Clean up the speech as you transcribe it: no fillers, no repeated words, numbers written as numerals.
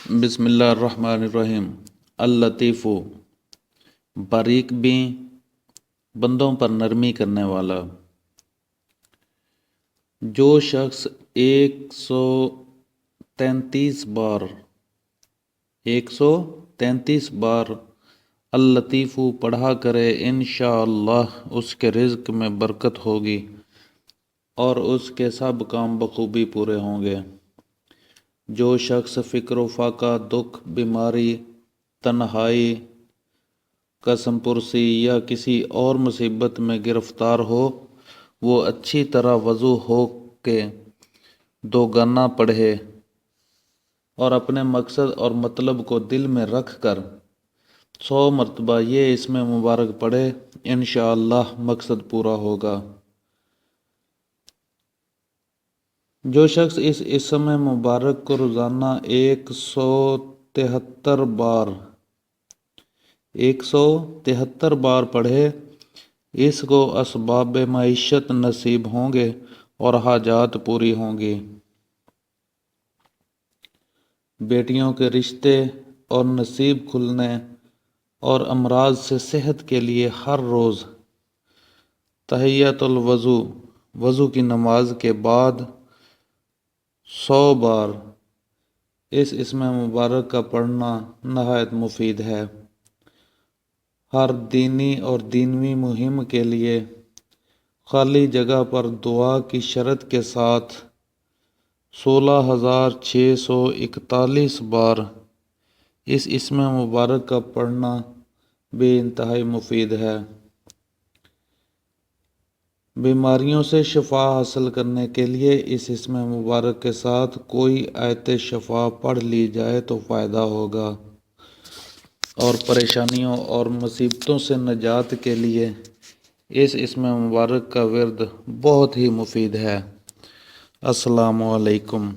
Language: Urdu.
بسم اللہ الرحمن الرحیم۔ اللطیف، باریک بھی، بندوں پر نرمی کرنے والا۔ جو شخص 133 بار اللطیف پڑھا کرے، انشاءاللہ اس کے رزق میں برکت ہوگی اور اس کے سب کام بخوبی پورے ہوں گے۔ جو شخص فکر و فاقہ، دکھ، بیماری، تنہائی، قسم پرسی یا کسی اور مصیبت میں گرفتار ہو، وہ اچھی طرح وضو ہو کے 2 گانا پڑھے اور اپنے مقصد اور مطلب کو دل میں رکھ کر 100 مرتبہ یہ اسم مبارک پڑھے، انشاءاللہ مقصد پورا ہوگا۔ جو شخص اس اسم مبارک کو روزانہ 173 بار پڑھے، اس کو اسباب معیشت نصیب ہوں گے اور حاجات پوری ہوں گی۔ بیٹیوں کے رشتے اور نصیب کھلنے اور امراض سے صحت کے لیے ہر روز تحیۃ الوضو، وضو کی نماز کے بعد 100 بار اس اسم مبارک کا پڑھنا نہایت مفید ہے۔ ہر دینی اور دینوی مہم کے لیے خالی جگہ پر دعا کی شرط کے ساتھ 16,641 بار اس اسم مبارک کا پڑھنا بھی انتہائی مفید ہے۔ بیماریوں سے شفا حاصل کرنے کے لیے اس اسم مبارک کے ساتھ کوئی آیت شفا پڑھ لی جائے تو فائدہ ہوگا، اور پریشانیوں اور مصیبتوں سے نجات کے لیے اس اسم مبارک کا ورد بہت ہی مفید ہے۔ السلام علیکم۔